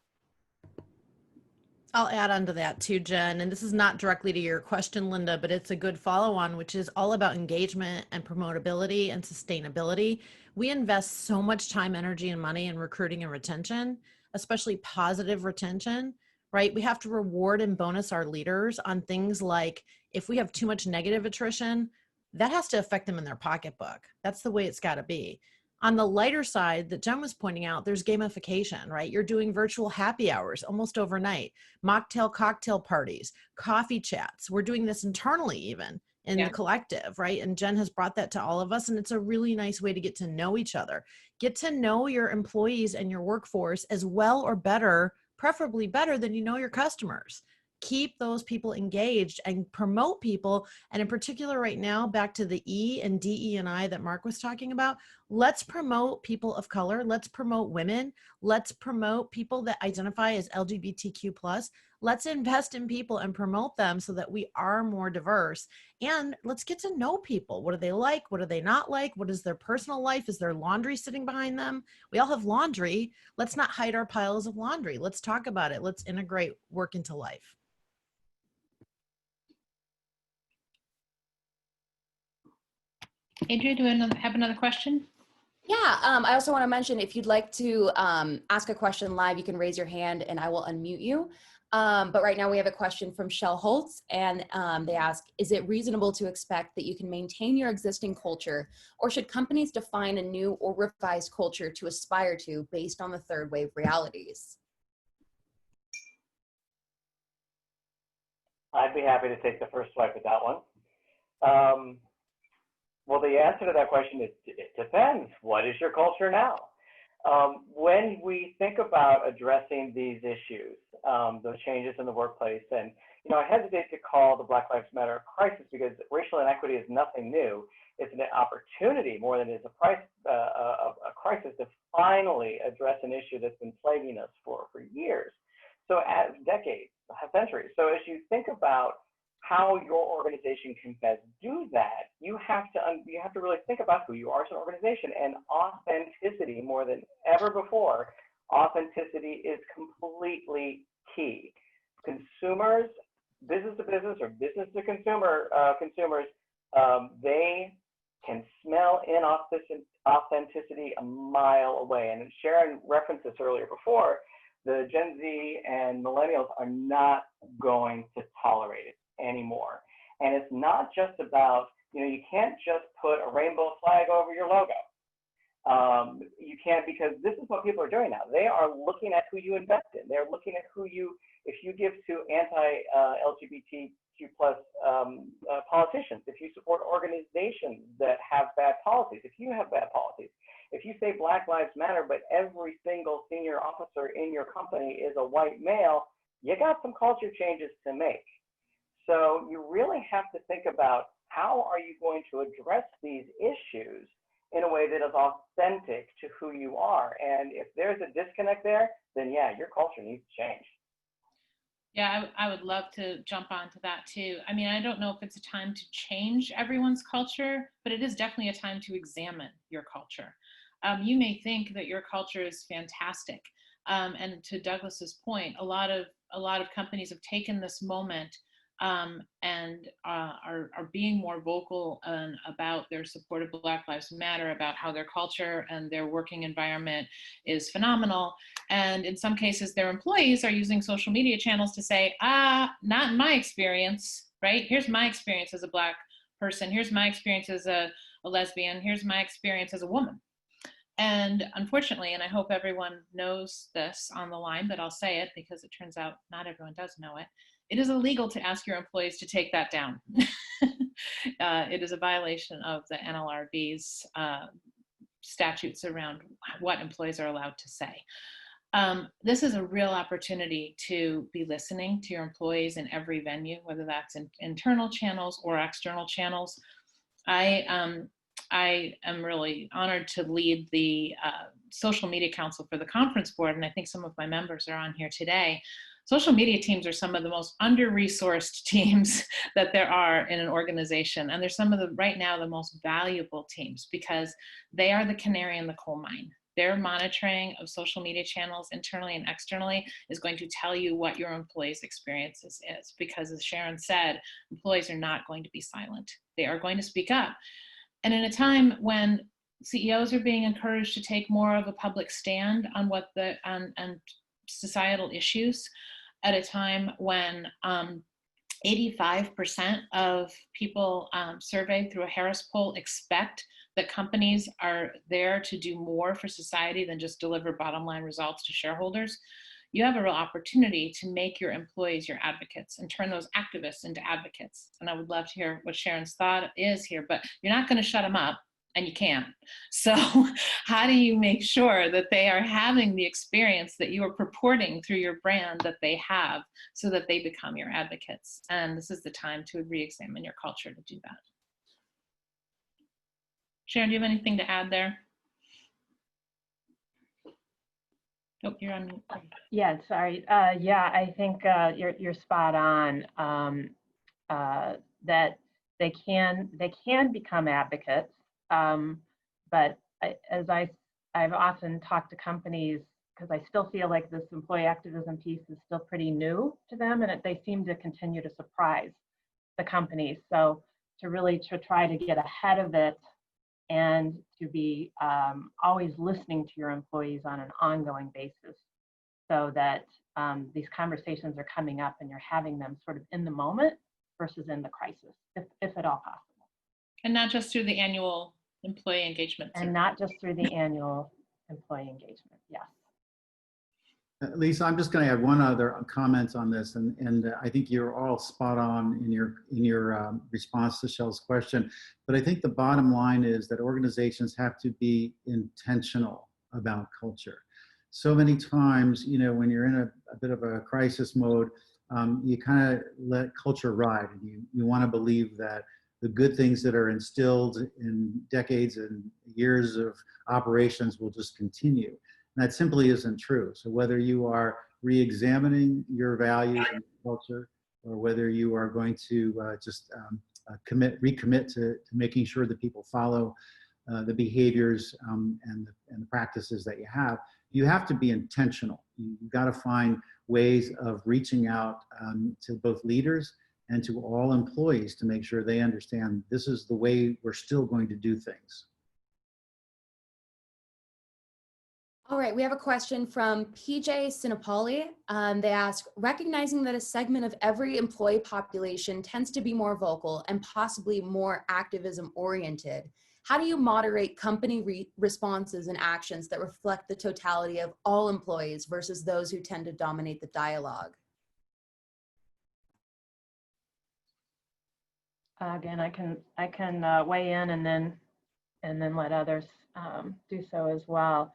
I'll add on to that too, Jen. And this is not directly to your question, Linda, but it's a good follow on, which is all about engagement and promotability and sustainability. We invest so much time, energy, and money in recruiting and retention, especially positive retention, right? We have to reward and bonus our leaders on things like, if we have too much negative attrition, that has to affect them in their pocketbook. That's the way it's got to be. On the lighter side that Jen was pointing out, there's gamification, right? You're doing virtual happy hours almost overnight, mocktail cocktail parties, coffee chats. We're doing this internally even in the collective, right? And Jen has brought that to all of us. And it's a really nice way to get to know each other. Get to know your employees and your workforce as well or better, preferably better than you know your customers. Keep those people engaged and promote people. And in particular right now, back to the E and DE&I that Mark was talking about, let's promote people of color. Let's promote women. Let's promote people that identify as LGBTQ+. Let's invest in people and promote them so that we are more diverse. And let's get to know people. What do they like? What do they not like? What is their personal life? Is there laundry sitting behind them? We all have laundry. Let's not hide our piles of laundry. Let's talk about it. Let's integrate work into life. Adria, do you have another question? Yeah, I also want to mention, if you'd like to ask a question live, you can raise your hand and I will unmute you. But right now we have a question from Shell Holtz, and they ask, is it reasonable to expect that you can maintain your existing culture, or should companies define a new or revised culture to aspire to based on the third wave realities? I'd be happy to take the first swipe at that one. Well, the answer to that question is, it depends. What is your culture now? When we think about addressing these issues, those changes in the workplace, and I hesitate to call the Black Lives Matter a crisis, because racial inequity is nothing new. It's an opportunity more than it is a crisis to finally address an issue that's been plaguing us for years, so decades, centuries. So as you think about how your organization can best do that, you have to really think about who you are as an organization, and authenticity more than ever before. Authenticity is completely key. Consumers, business to business or business to consumer, consumers, they can smell inauthenticity a mile away. And Sharon referenced this earlier before, the Gen Z and millennials are not going to tolerate it anymore. And it's not just about, you can't just put a rainbow flag over your logo. You can't, because this is what people are doing now. They are looking at who you invest in. They're looking at if you give to anti-LGBTQ plus politicians, if you support organizations that have bad policies, if you have bad policies, if you say Black Lives Matter, but every single senior officer in your company is a white male, you got some culture changes to make. So you really have to think about, how are you going to address these issues in a way that is authentic to who you are? And if there's a disconnect there, then yeah, your culture needs to change. Yeah, I would love to jump onto that too. I mean, I don't know if it's a time to change everyone's culture, but it is definitely a time to examine your culture. You may think that your culture is fantastic. And to Douglas's point, a lot of companies have taken this moment and are being more vocal about their support of Black Lives Matter, about how their culture and their working environment is phenomenal. And in some cases, their employees are using social media channels to say, not in my experience, right? Here's my experience as a Black person. Here's my experience as a lesbian. Here's my experience as a woman. And unfortunately, and I hope everyone knows this on the line, but I'll say it because it turns out not everyone does know it. It is illegal to ask your employees to take that down. It is a violation of the NLRB's statutes around what employees are allowed to say. This is a real opportunity to be listening to your employees in every venue, whether that's in internal channels or external channels. I am really honored to lead the social media council for the conference board, and I think some of my members are on here today. Social media teams are some of the most under-resourced teams that there are in an organization, and they're some of right now the most valuable teams, because they are the canary in the coal mine. Their monitoring of social media channels internally and externally is going to tell you what your employees' experiences is, because as Sharon said, employees are not going to be silent. They are going to speak up. And in a time when CEOs are being encouraged to take more of a public stand on what and societal issues, at a time when 85% of people surveyed through a Harris poll expect that companies are there to do more for society than just deliver bottom line results to shareholders, you have a real opportunity to make your employees your advocates and turn those activists into advocates. And I would love to hear what Sharon's thought is here, but you're not going to shut them up, and you can't. So how do you make sure that they are having the experience that you are purporting through your brand that they have, so that they become your advocates? And this is the time to re-examine your culture to do that. Sharon, do you have anything to add there? Oh, you're on. Yeah, sorry. Yeah, I think you're spot on. That they can become advocates, but I've often talked to companies, because I still feel like this employee activism piece is still pretty new to them, and they seem to continue to surprise the companies. So to try to get ahead of it, and to be always listening to your employees on an ongoing basis, so that these conversations are coming up and you're having them sort of in the moment versus in the crisis, if at all possible. And not just through the annual employee engagement. And not just through the annual employee engagement, yes. Lisa, I'm just going to add one other comment on this, and I think you're all spot on in your response to Shell's question. But I think the bottom line is that organizations have to be intentional about culture. So many times, when you're in a bit of a crisis mode, you kind of let culture ride, and you want to believe that the good things that are instilled in decades and years of operations will just continue. And that simply isn't true. So whether you are re-examining your values and culture, or whether you are going to recommit to making sure that people follow the behaviors and the practices that you have to be intentional. You've got to find ways of reaching out to both leaders and to all employees to make sure they understand this is the way we're still going to do things. All right, we have a question from PJ Sinapoli. They ask, recognizing that a segment of every employee population tends to be more vocal and possibly more activism oriented, how do you moderate company responses and actions that reflect the totality of all employees versus those who tend to dominate the dialogue? Again, I can weigh in and then let others do so as well.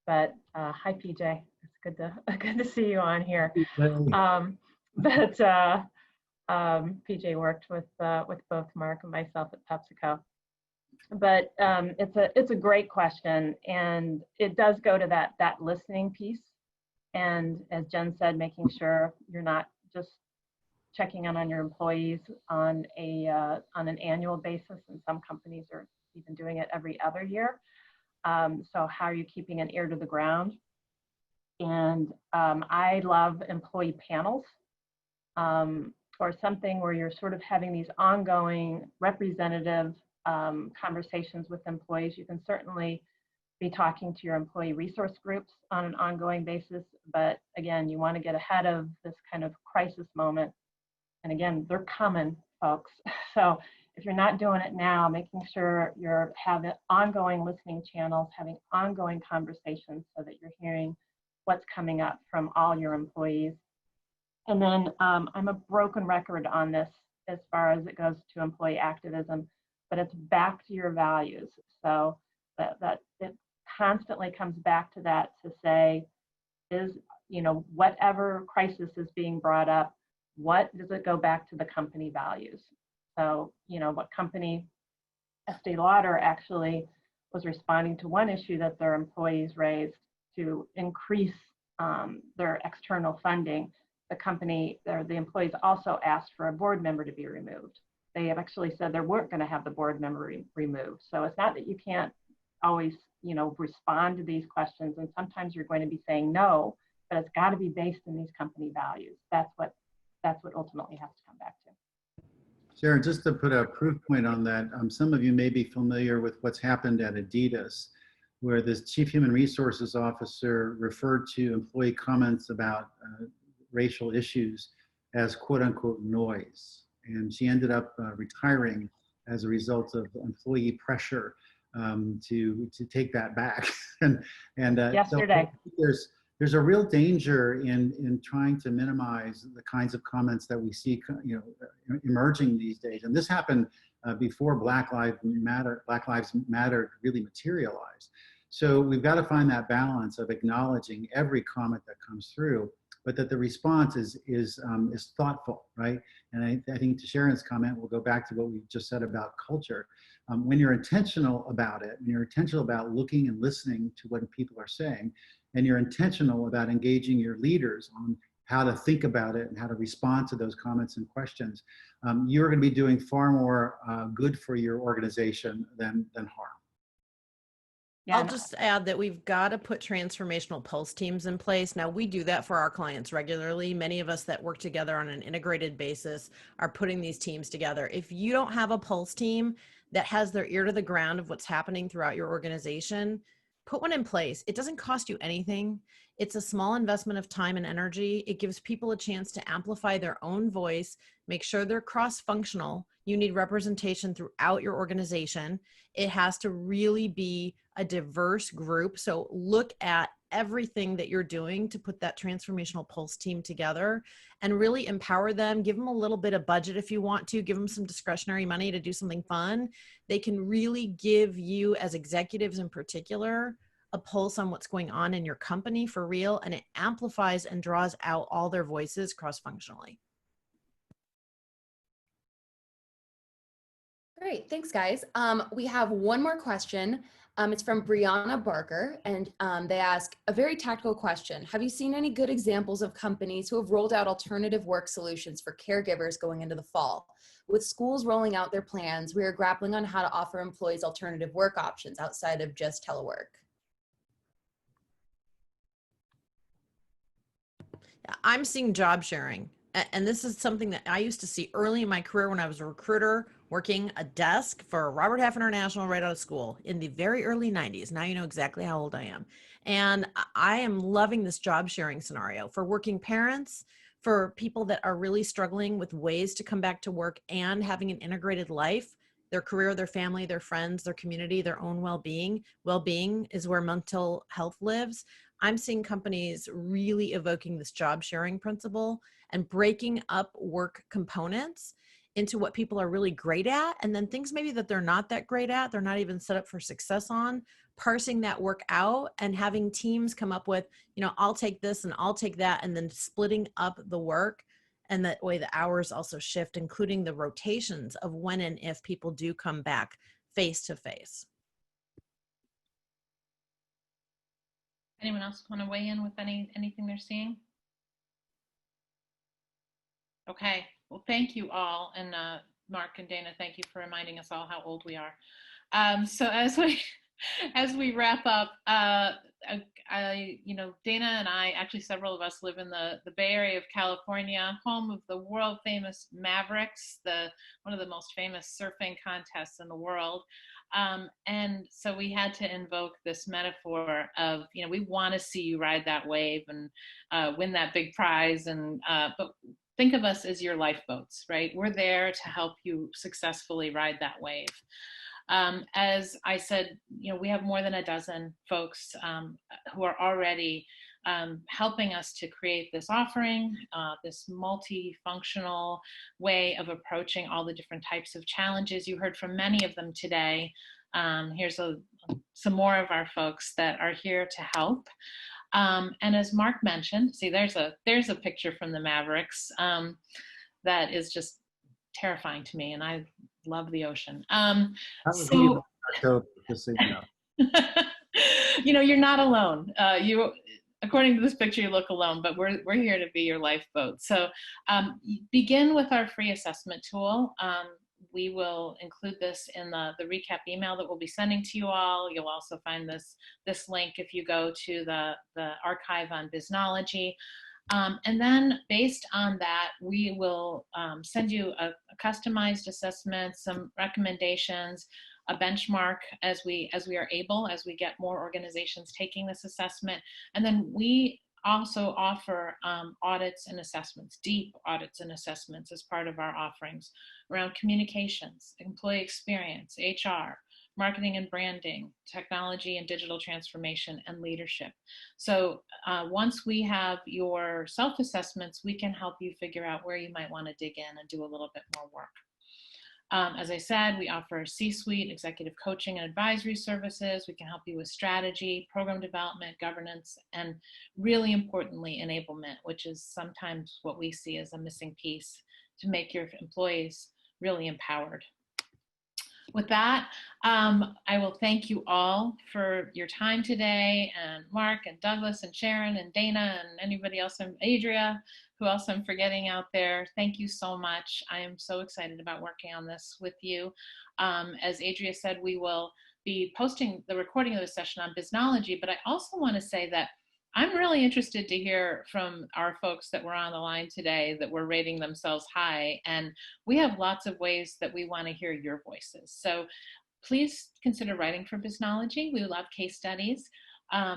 But hi, PJ. It's good to see you on here. PJ worked with both Mark and myself at PepsiCo. But it's a great question, and it does go to that listening piece. And as Jen said, making sure you're not just checking in on your employees on an annual basis, and some companies are even doing it every other year. So how are you keeping an ear to the ground? And I love employee panels, or something where you're sort of having these ongoing representative conversations with employees. You can certainly be talking to your employee resource groups on an ongoing basis, but again, you want to get ahead of this kind of crisis moment. And again, they're coming, folks. So if you're not doing it now, making sure you're having ongoing listening channels, having ongoing conversations so that you're hearing what's coming up from all your employees. And then I'm a broken record on this as far as it goes to employee activism, but it's back to your values. So that it constantly comes back to that, to say, is, whatever crisis is being brought up, what does it go back to the company values? So, what company, Estee Lauder actually was responding to one issue that their employees raised to increase their external funding. The employees also asked for a board member to be removed. They have actually said they weren't going to have the board member removed. So it's not that you can't always, respond to these questions. And sometimes you're going to be saying no, but it's got to be based in these company values. That's what ultimately has to come back to. Sharon, just to put a proof point on that, some of you may be familiar with what's happened at Adidas, where this chief human resources officer referred to employee comments about racial issues as quote unquote noise. And she ended up retiring as a result of employee pressure to take that back. and Yesterday. So there's a real danger in trying to minimize the kinds of comments that we see, emerging these days. And this happened before Black Lives Matter really materialized. So we've got to find that balance of acknowledging every comment that comes through, but that the response is thoughtful, right? And I think to Sharon's comment, we'll go back to what we just said about culture. When you're intentional about it, when you're intentional about looking and listening to what people are saying, and you're intentional about engaging your leaders on how to think about it and how to respond to those comments and questions, you're going to be doing far more good for your organization than harm. Yeah, I'll just add that we've got to put transformational pulse teams in place. Now, we do that for our clients regularly. Many of us that work together on an integrated basis are putting these teams together. If you don't have a pulse team that has their ear to the ground of what's happening throughout your organization, put one in place. It doesn't cost you anything. It's a small investment of time and energy. It gives people a chance to amplify their own voice, make sure they're cross-functional. You need representation throughout your organization. It has to really be a diverse group. So look at everything that you're doing to put that transformational pulse team together and really empower them. Give them a little bit of budget if you want to. Give them some discretionary money to do something fun. They can really give you, as executives in particular, a pulse on what's going on in your company for real, and it amplifies and draws out all their voices cross-functionally. Great, thanks guys. We have one more question. It's from Brianna Barker, and they ask a very tactical question. Have you seen any good examples of companies who have rolled out alternative work solutions for caregivers going into the fall? With schools rolling out their plans, we are grappling on how to offer employees alternative work options outside of just telework. I'm seeing job sharing and this is something that I used to see early in my career when I was a recruiter working a desk for Robert Half International right out of school in the very early 90s. Now you know exactly how old I am. And I am loving this job sharing scenario for working parents, for people that are really struggling with ways to come back to work and having an integrated life, their career, their family, their friends, their community, their own well-being. Well-being is where mental health lives. I'm seeing companies really evoking this job sharing principle and breaking up work components into what people are really great at, and then things maybe that they're not that great at, they're not even set up for success on, parsing that work out and having teams come up with, I'll take this and I'll take that, and then splitting up the work. And that way the hours also shift, including the rotations of when and if people do come back face to face. Anyone else want to weigh in with anything they're seeing? Okay, well, thank you all. And Mark and Dana, thank you for reminding us all how old we are. So as we wrap up, Dana and I, actually several of us live in the Bay Area of California, home of the world famous Mavericks, one of the most famous surfing contests in the world. And so we had to invoke this metaphor of, we want to see you ride that wave and win that big prize. But think of us as your lifeboats, right? We're there to help you successfully ride that wave. As I said, we have more than a dozen folks who are already helping us to create this offering, this multifunctional way of approaching all the different types of challenges. You heard from many of them today. Here's some more of our folks that are here to help. And as Mark mentioned, see, there's a picture from the Mavericks that is just terrifying to me, and I love the ocean. That was me in October, just so you know. You're not alone. According to this picture, you look alone, but we're here to be your lifeboat. So begin with our free assessment tool. We will include this in the recap email that we'll be sending to you all. You'll also find this link if you go to the archive on Biznology. And then based on that, we will send you a customized assessment, some recommendations, a benchmark as we are able, as we get more organizations taking this assessment. And then we also offer audits and assessments, deep audits and assessments as part of our offerings around communications, employee experience, HR, marketing and branding, technology and digital transformation, and leadership. So once we have your self-assessments, we can help you figure out where you might want to dig in and do a little bit more work. As I said, we offer C-suite, executive coaching and advisory services. We can help you with strategy, program development, governance, and really importantly, enablement, which is sometimes what we see as a missing piece to make your employees really empowered. With that, I will thank you all for your time today, and Mark and Douglas and Sharon and Dana and anybody else, and Adria, who else I'm forgetting out there. Thank you so much. I am so excited about working on this with you. As Adria said, we will be posting the recording of the session on Biznology, but I also want to say that I'm really interested to hear from our folks that were on the line today that were rating themselves high, and we have lots of ways that we want to hear your voices. So please consider writing for Biznology. We love case studies.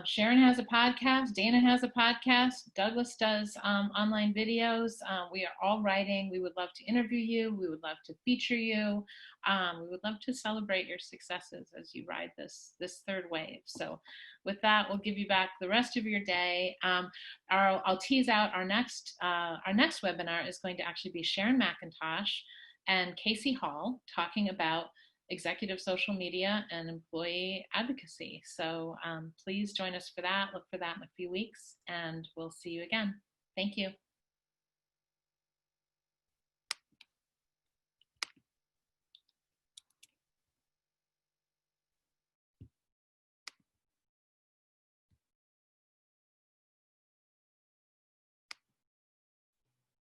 Sharon has a podcast, Dana has a podcast, Douglas does online videos. We are all writing. We would love to interview you. We would love to feature you. We would love to celebrate your successes as you ride this third wave. So with that, we'll give you back the rest of your day. I'll tease out our next webinar is going to actually be Sharon McIntosh and Casey Hall talking about executive social media and employee advocacy. So please join us for that. Look for that in a few weeks, and we'll see you again. Thank you.